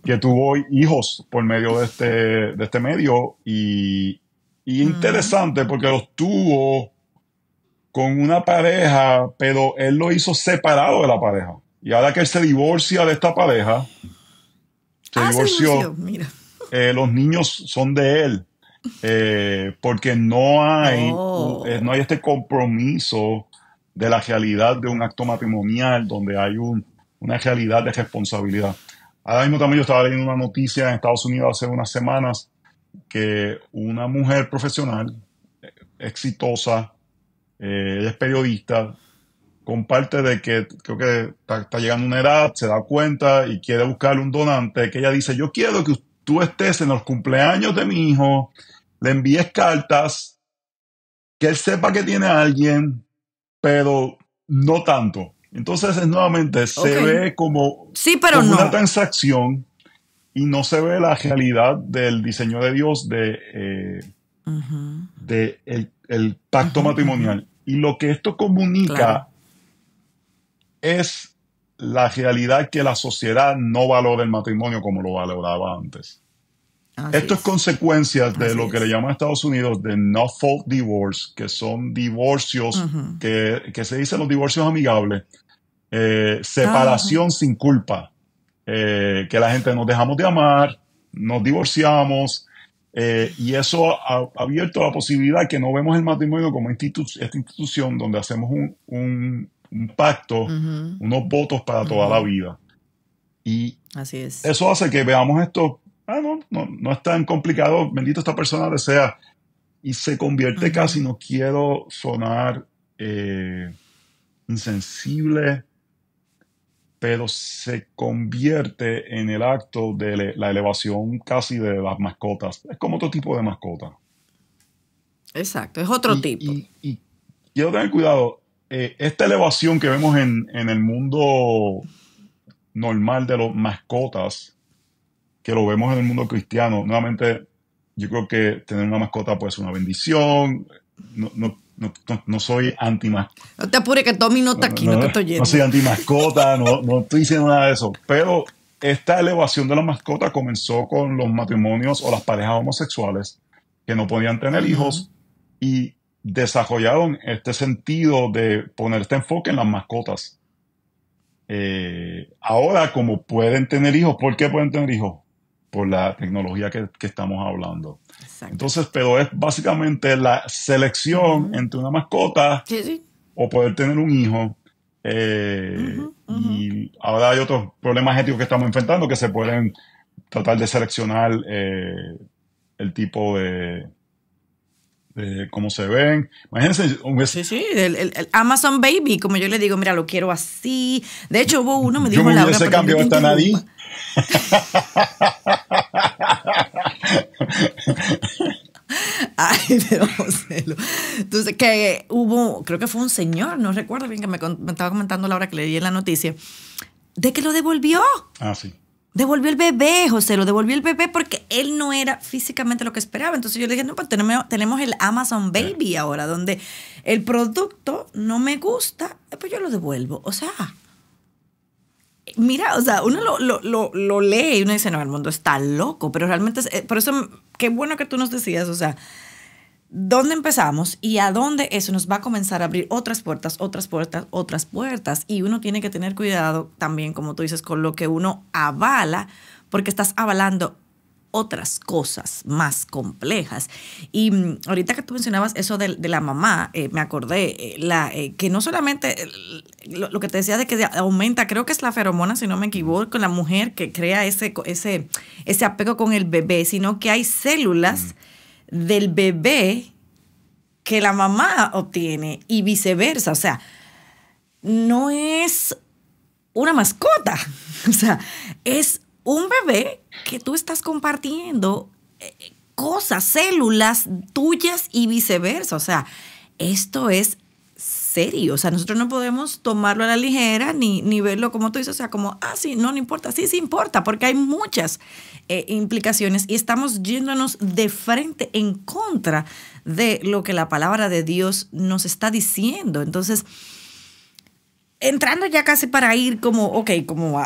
que tuvo hijos por medio de este medio, y Y interesante porque los tuvo con una pareja, pero él lo hizo separado de la pareja. Y ahora que él se divorcia de esta pareja, se Se divorció, divorció, mira. los niños son de él, porque no hay, Oh, no hay este compromiso de la realidad de un acto matrimonial donde hay una realidad de responsabilidad. Ahora mismo también yo estaba leyendo una noticia en Estados Unidos hace unas semanas que una mujer profesional exitosa, ella es periodista, comparte de que creo que está llegando a una edad, se da cuenta y quiere buscarle un donante, que ella dice, yo quiero que tú estés en los cumpleaños de mi hijo, le envíes cartas, que él sepa que tiene a alguien, pero no tanto. Entonces, nuevamente, ok. se ve como, Sí, pero como una no. transacción y no se ve la realidad del diseño de Dios Ujú, de el pacto ujú, ujú. matrimonial. Y lo que esto Claro. comunica es la realidad que la sociedad no valora el matrimonio como lo valoraba antes. Así Esto es es. consecuencias de Así lo que le es. llaman en Estados Unidos de no fault divorce, que son divorcios Ujú. que se dicen los divorcios amigables, Ajá. separación sin culpa, que la gente nos dejamos de amar, nos divorciamos, y eso ha abierto la posibilidad que no vemos el matrimonio como esta institución donde hacemos un pacto, Ujú, unos votos para toda la ujú. vida. Y Así es. eso hace que veamos esto, no es tan complicado, bendito esta persona desea, y se convierte Ujú. casi, no quiero sonar insensible, pero se convierte en el acto de la elevación casi de las mascotas. Es como otro tipo de mascota. Exacto. Es otro Y, tipo. y quiero tener cuidado, esta elevación que vemos en el mundo normal de las mascotas, que lo vemos en el mundo cristiano, nuevamente yo creo que tener una mascota puede ser una bendición. No soy anti No te apures que Tommy no está aquí, no te estoy no soy yendo. anti mascota, no estoy diciendo nada de eso, pero esta elevación de la mascota comenzó con los matrimonios o las parejas homosexuales que no podían tener Ujú. hijos y desarrollaron este sentido de poner este enfoque en las mascotas. Ahora, como pueden tener hijos, ¿por qué pueden tener hijos? Por la tecnología que estamos hablando. Entonces, Exactamente. pero es básicamente la selección Ujú. entre una mascota Sí, sí. o poder tener un hijo. Ujú, ujú. Y ahora hay otros problemas éticos que estamos enfrentando que se pueden tratar de seleccionar el tipo de cómo se ven. Imagínense, Sí, sí, el Amazon Baby, como yo le digo, mira, lo quiero así. De hecho, hubo uno, me yo dijo me Laura, hubiese perdón que cambiado te esta interrumpa. nariz. Ay, pero José, entonces que hubo, creo que fue un señor, no recuerdo bien, que me estaba comentando Laura que leí en la noticia, de que lo devolvió. Ah, sí. Devolvió el bebé, José, lo devolvió el bebé porque él no era físicamente lo que esperaba. Entonces yo le dije, no, pues tenemos el Amazon Baby ahora, donde el producto no me gusta, pues yo lo devuelvo. O sea, mira, o sea, uno lo lee y uno dice, no, el mundo está loco, pero realmente, por eso, qué bueno que tú nos decías, o sea, ¿dónde empezamos y a dónde eso nos va a comenzar a abrir otras puertas, otras puertas, otras puertas? Y uno tiene que tener cuidado también, como tú dices, con lo que uno avala, porque estás avalando otras cosas más complejas. Y ahorita que tú mencionabas eso de la mamá, me acordé que no solamente lo que te decía de que aumenta, creo que es la feromona, si no me equivoco, la mujer que crea ese apego con el bebé, sino que hay células del bebé que la mamá obtiene y viceversa. O sea, no es una mascota. O sea, es un bebé que tú estás compartiendo cosas, células tuyas y viceversa. O sea, esto es serio. O sea, nosotros no podemos tomarlo a la ligera ni verlo como tú dices, o sea, como, sí, no importa. Sí, sí importa, porque hay muchas implicaciones y estamos yéndonos de frente en contra de lo que la palabra de Dios nos está diciendo. Entonces, entrando ya casi para ir como, ok, como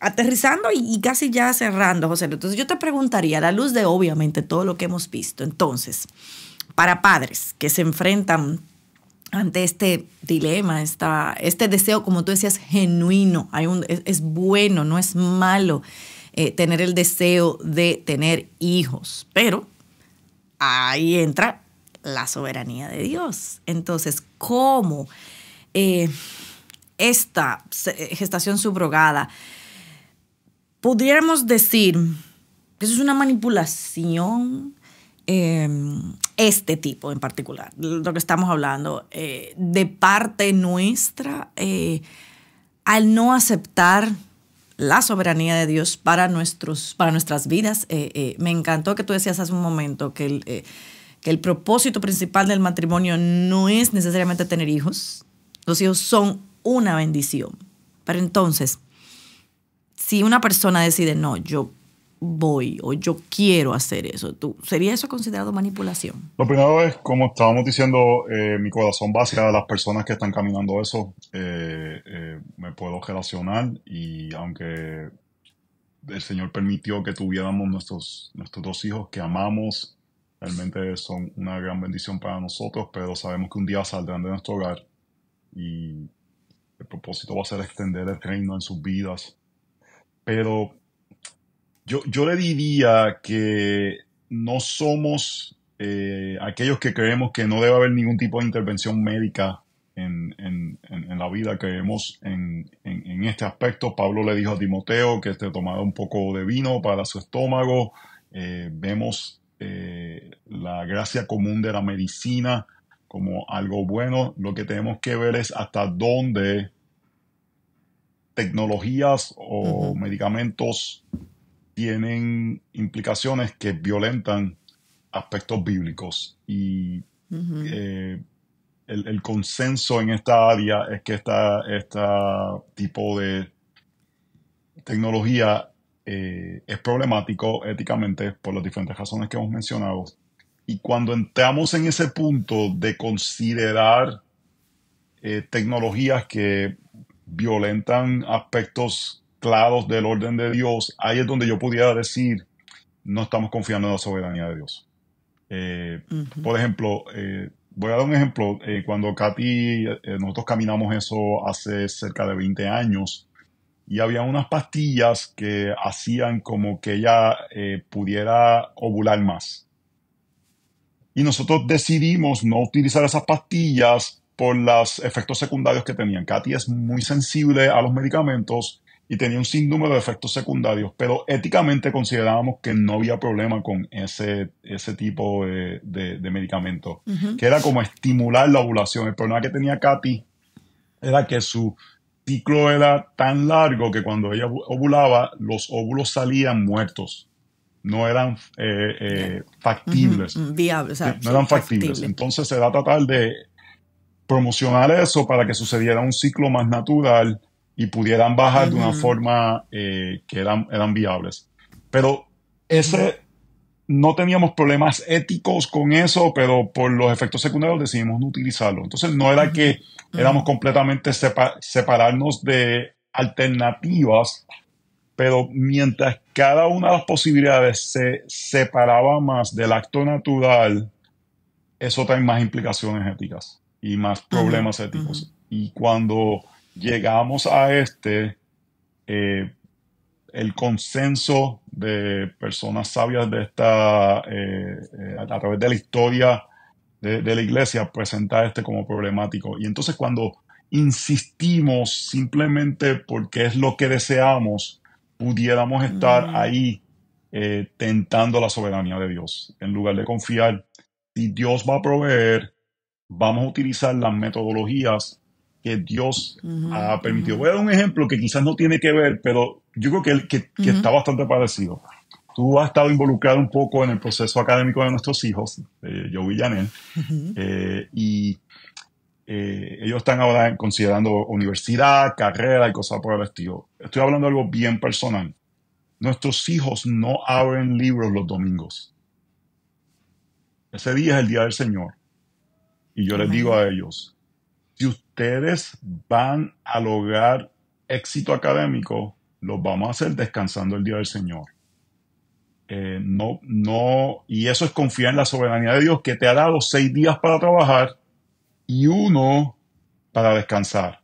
aterrizando y casi ya cerrando, José. Entonces yo te preguntaría, a la luz de obviamente todo lo que hemos visto, entonces, para padres que se enfrentan ante este dilema, este deseo, como tú decías, genuino, es bueno, no es malo tener el deseo de tener hijos, pero ahí entra la soberanía de Dios. Entonces, ¿cómo esta gestación subrogada pudiéramos decir que eso es una manipulación? Este tipo en particular, lo que estamos hablando, de parte nuestra, al no aceptar la soberanía de Dios para nuestras vidas. Me encantó que tú decías hace un momento que el propósito principal del matrimonio no es necesariamente tener hijos. Los hijos son una bendición. Pero entonces, si una persona decide, no, yo voy o yo quiero hacer eso, ¿sería eso considerado manipulación? Lo primero es, como estábamos diciendo, mi corazón va hacia las personas que están caminando eso. Me puedo relacionar y aunque el Señor permitió que tuviéramos nuestros dos hijos que amamos, realmente son una gran bendición para nosotros, pero sabemos que un día saldrán de nuestro hogar y el propósito va a ser extender el reino en sus vidas. Pero yo le diría que no somos aquellos que creemos que no debe haber ningún tipo de intervención médica en la vida. Creemos en este aspecto. Pablo le dijo a Timoteo que tomara un poco de vino para su estómago. Vemos la gracia común de la medicina como algo bueno. Lo que tenemos que ver es hasta dónde tecnologías o medicamentos tienen implicaciones que violentan aspectos bíblicos. Y el consenso en esta área es que este tipo de tecnología es problemático éticamente por las diferentes razones que hemos mencionado. Y cuando entramos en ese punto de considerar tecnologías que violentan aspectos claros del orden de Dios, ahí es donde yo pudiera decir, no estamos confiando en la soberanía de Dios. Por ejemplo, voy a dar un ejemplo. Cuando Katy, nosotros caminamos eso hace cerca de 20 años, y había unas pastillas que hacían como que ella pudiera ovular más. Y nosotros decidimos no utilizar esas pastillas por los efectos secundarios que tenían. Katy es muy sensible a los medicamentos y tenía un sinnúmero de efectos secundarios, pero éticamente considerábamos que no había problema con ese tipo de medicamento, que era como estimular la ovulación. El problema que tenía Katy era que su ciclo era tan largo que cuando ella ovulaba, los óvulos salían muertos. No eran factibles. Viables, o sea, no eran factibles. Entonces era tratar de promocionar eso para que sucediera un ciclo más natural y pudieran bajar de una forma que eran viables. Pero no teníamos problemas éticos con eso, pero por los efectos secundarios decidimos no utilizarlo. Entonces no era que éramos completamente separarnos de alternativas, pero mientras cada una de las posibilidades se separaba más del acto natural, eso trae más implicaciones éticas y más problemas éticos. Y cuando llegamos a el consenso de personas sabias de a través de la historia de la iglesia, presenta como problemático. Y entonces cuando insistimos simplemente porque es lo que deseamos, pudiéramos estar ahí tentando la soberanía de Dios. En lugar de confiar, si Dios va a proveer, vamos a utilizar las metodologías que Dios ha permitido. Voy a dar un ejemplo que quizás no tiene que ver, pero yo creo que está bastante parecido. Tú has estado involucrado un poco en el proceso académico de nuestros hijos, Joe y Janel, y ellos están ahora considerando universidad, carrera y cosas por el estilo. Estoy hablando de algo bien personal. Nuestros hijos no abren libros los domingos. Ese día es el día del Señor. Y yo les digo a ellos, si ustedes van a lograr éxito académico, los vamos a hacer descansando el día del Señor. Y eso es confiar en la soberanía de Dios, que te ha dado 6 días para trabajar y uno para descansar.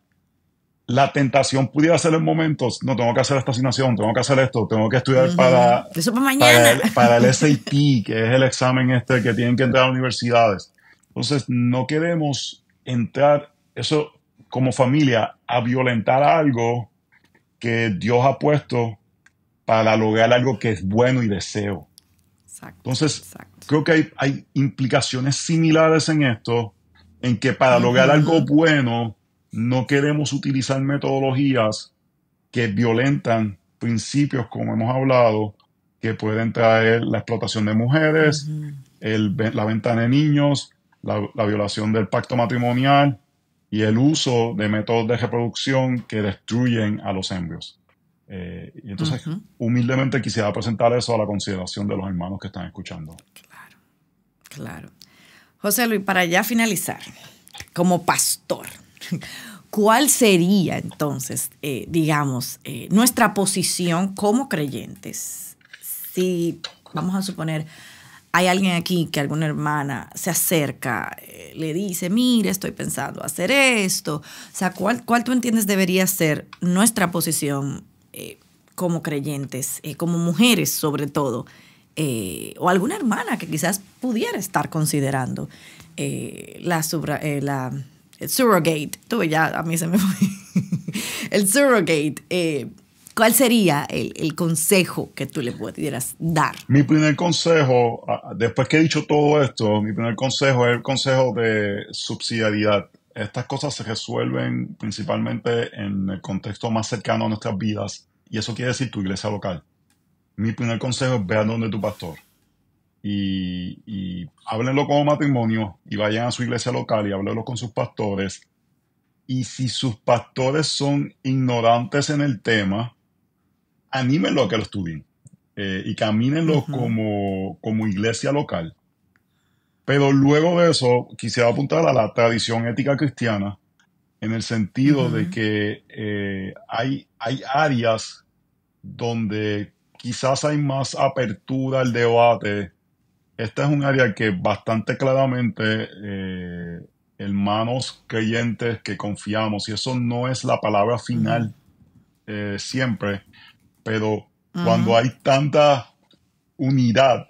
La tentación pudiera ser en momentos, no, tengo que hacer esta asignación, tengo que hacer esto, tengo que estudiar Eso para mañana. para el SAT, que es el examen que tienen que entrar a universidades. Entonces, no queremos entrar, eso como familia, a violentar algo que Dios ha puesto para lograr algo que es bueno y deseo. Exacto, Entonces, exacto. creo que hay implicaciones similares en esto, en que para lograr algo bueno, no queremos utilizar metodologías que violentan principios, como hemos hablado, que pueden traer la explotación de mujeres, la venta de niños, la violación del pacto matrimonial y el uso de métodos de reproducción que destruyen a los embrios. Y entonces, humildemente quisiera presentar eso a la consideración de los hermanos que están escuchando. Claro, claro. José Luis, para ya finalizar, como pastor, ¿cuál sería entonces, nuestra posición como creyentes? Si, vamos a suponer, hay alguien aquí que alguna hermana se acerca, le dice, mire, estoy pensando hacer esto. O sea, ¿cuál tú entiendes debería ser nuestra posición como creyentes, como mujeres sobre todo? O alguna hermana que quizás pudiera estar considerando el surrogate. Tú ya, a mí se me fue. El surrogate. ¿Cuál sería el consejo que tú le pudieras dar? Mi primer consejo, después que he dicho todo esto, mi primer consejo es el consejo de subsidiariedad. Estas cosas se resuelven principalmente en el contexto más cercano a nuestras vidas, y eso quiere decir tu iglesia local. Mi primer consejo es vean donde tu pastor. Y háblenlo como matrimonio y vayan a su iglesia local y háblenlo con sus pastores. Y si sus pastores son ignorantes en el tema, anímenlo a que lo estudien y camínenlo como iglesia local. Pero luego de eso, quisiera apuntar a la tradición ética cristiana en el sentido de que hay áreas donde quizás hay más apertura al debate. Esta es un área que bastante claramente hermanos creyentes que confiamos, y eso no es la palabra final siempre, pero cuando hay tanta unidad,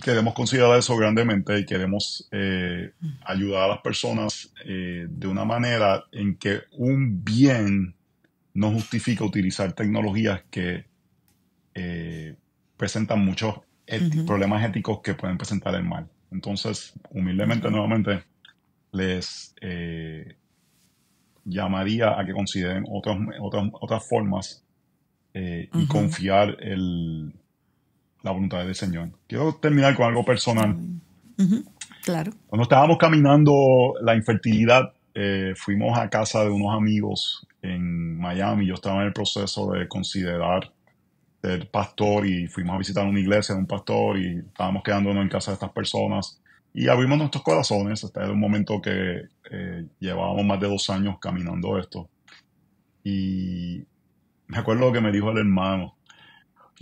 queremos considerar eso grandemente y queremos ayudar a las personas de una manera en que un bien no justifica utilizar tecnologías que presentan muchos problemas éticos que pueden presentar el mal. Entonces, humildemente, nuevamente, les llamaría a que consideren otras formas y confiar en la voluntad del Señor. Quiero terminar con algo personal. Claro. Cuando estábamos caminando la infertilidad, fuimos a casa de unos amigos en Miami. Yo estaba en el proceso de considerar ser pastor y fuimos a visitar una iglesia de un pastor y estábamos quedándonos en casa de estas personas y abrimos nuestros corazones. Este era un momento que llevábamos más de 2 años caminando esto. Y me acuerdo lo que me dijo el hermano.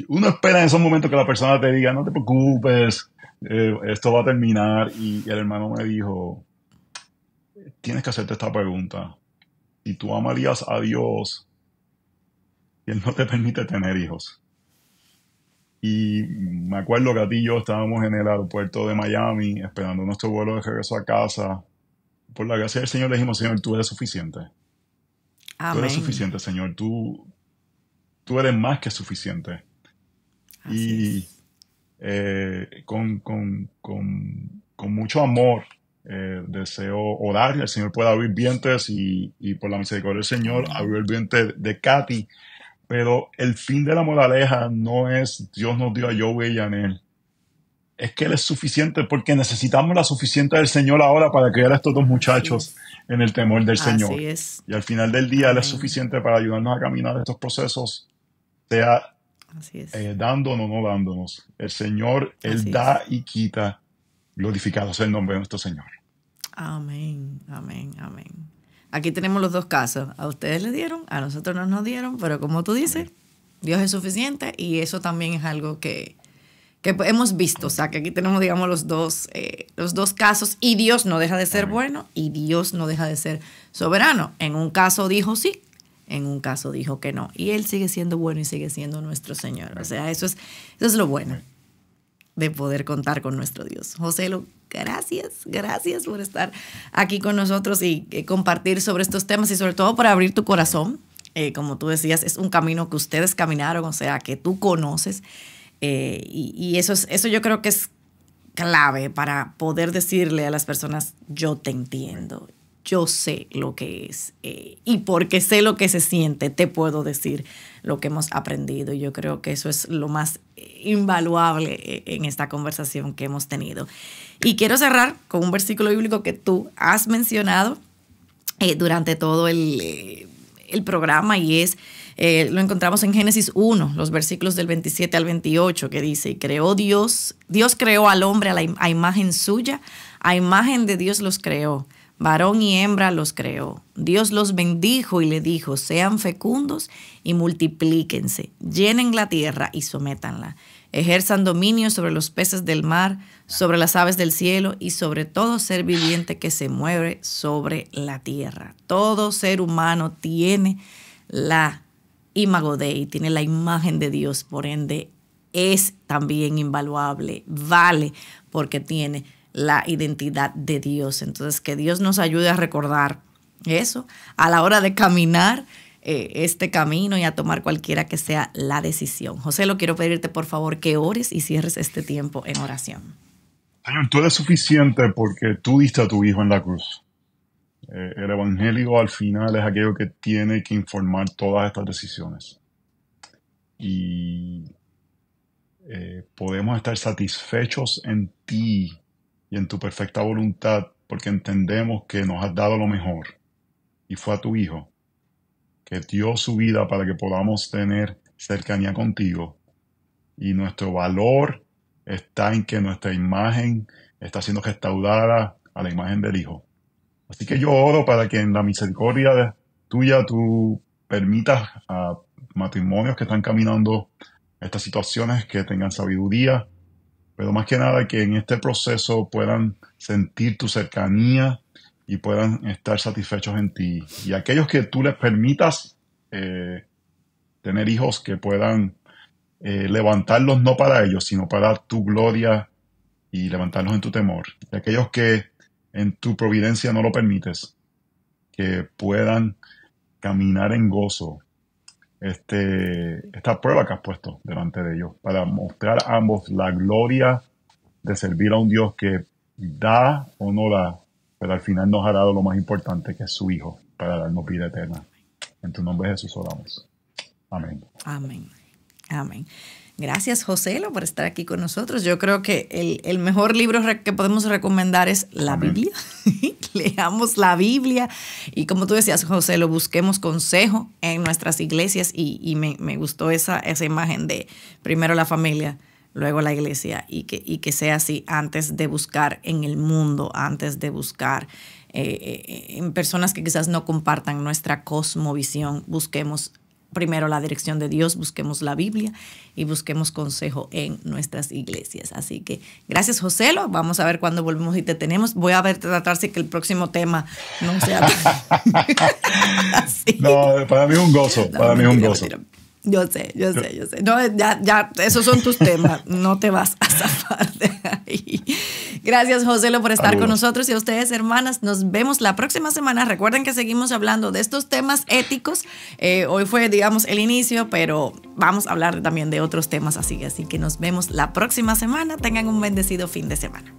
Uno espera en esos momentos que la persona te diga, no te preocupes, esto va a terminar. Y el hermano me dijo, tienes que hacerte esta pregunta. Si tú amarías a Dios y Él no te permite tener hijos. Y me acuerdo que a ti y yo estábamos en el aeropuerto de Miami esperando nuestro vuelo de regreso a casa. Por la gracia del Señor le dijimos, Señor, tú eres suficiente. Amén. Tú eres suficiente, Señor. Tú eres más que suficiente. Así Y con mucho amor deseo orar que el Señor pueda abrir vientres y por la misericordia del Señor abrir el vientre de Katy. Pero el fin de la moraleja no es Dios nos dio a Joey y a Anel. Es que Él es suficiente porque necesitamos la suficiente del Señor ahora para criar a estos 2 muchachos en el temor del Señor. Así es. Y al final del día Él es suficiente para ayudarnos a caminar estos procesos, sea dándonos o no dándonos. El Señor, Él da y quita. Glorificado sea el nombre de nuestro Señor. Amén, amén, amén. Aquí tenemos los 2 casos. A ustedes les dieron, a nosotros no nos dieron, pero como tú dices, Dios es suficiente, y eso también es algo que hemos visto. O sea, que aquí tenemos, digamos, los dos casos, y Dios no deja de ser bueno y Dios no deja de ser soberano. En un caso dijo sí, en un caso dijo que no, y Él sigue siendo bueno y sigue siendo nuestro Señor. O sea, eso es lo bueno de poder contar con nuestro Dios. Joselo, gracias por estar aquí con nosotros y compartir sobre estos temas, y sobre todo por abrir tu corazón. Como tú decías, es un camino que ustedes caminaron, o sea, que tú conoces, y eso yo creo que es clave para poder decirle a las personas: yo te entiendo, yo sé lo que es, y porque sé lo que se siente, te puedo decir lo que hemos aprendido. Y yo creo que eso es lo más invaluable en esta conversación que hemos tenido. Y quiero cerrar con un versículo bíblico que tú has mencionado durante todo el programa, y lo encontramos en Génesis 1, los versículos del 27 al 28, que dice: y creó Dios creó al hombre a imagen suya, a imagen de Dios los creó, varón y hembra los creó. Dios los bendijo y le dijo: sean fecundos y multiplíquense, llenen la tierra y sométanla, ejerzan dominio sobre los peces del mar, sobre las aves del cielo y sobre todo ser viviente que se mueve sobre la tierra. Todo ser humano tiene la imago Dei, tiene la imagen de Dios, por ende es también invaluable, vale, porque tiene la identidad de Dios. Entonces, que Dios nos ayude a recordar eso a la hora de caminar este camino y a tomar cualquiera que sea la decisión. José, lo quiero pedirte por favor que ores y cierres este tiempo en oración. Señor, tú eres suficiente porque tú diste a tu Hijo en la cruz. El Evangelio al final es aquello que tiene que informar todas estas decisiones. Y podemos estar satisfechos en ti y en tu perfecta voluntad porque entendemos que nos has dado lo mejor y fue a tu Hijo, que dio su vida para que podamos tener cercanía contigo, y nuestro valor está en que nuestra imagen está siendo restaurada a la imagen del Hijo. Así que yo oro para que en la misericordia tuya tú permitas a matrimonios que están caminando estas situaciones que tengan sabiduría, pero más que nada que en este proceso puedan sentir tu cercanía y puedan estar satisfechos en ti. Y aquellos que tú les permitas tener hijos, que puedan levantarlos no para ellos, sino para tu gloria y levantarlos en tu temor. Y aquellos que en tu providencia no lo permites, que puedan caminar en gozo esta prueba que has puesto delante de ellos, para mostrar a ambos la gloria de servir a un Dios que da o no da, pero al final nos ha dado lo más importante, que es su Hijo, para darnos vida eterna. En tu nombre, Jesús, oramos. Amén. Amén. Amén. Gracias, Joselo, por estar aquí con nosotros. Yo creo que el mejor libro que podemos recomendar es la Biblia. Leamos la Biblia y, como tú decías, Joselo, busquemos consejo en nuestras iglesias, y me gustó esa imagen de primero la familia, luego la iglesia, y que sea así, antes de buscar en el mundo, antes de buscar en personas que quizás no compartan nuestra cosmovisión. Busquemos primero la dirección de Dios, busquemos la Biblia y busquemos consejo en nuestras iglesias. Así que gracias, Joselo. Vamos a ver cuándo volvemos y te tenemos. Voy a ver, tratar si que el próximo tema no sea así. No, para mí es un gozo. No, para mí es un gozo. Mentira. Yo sé. No, ya, esos son tus temas. No te vas a zafar de ahí. Gracias, Joselo, por estar con nosotros. Y a ustedes, hermanas, nos vemos la próxima semana. Recuerden que seguimos hablando de estos temas éticos. Hoy fue, digamos, el inicio, pero vamos a hablar también de otros temas así. Así que nos vemos la próxima semana. Tengan un bendecido fin de semana.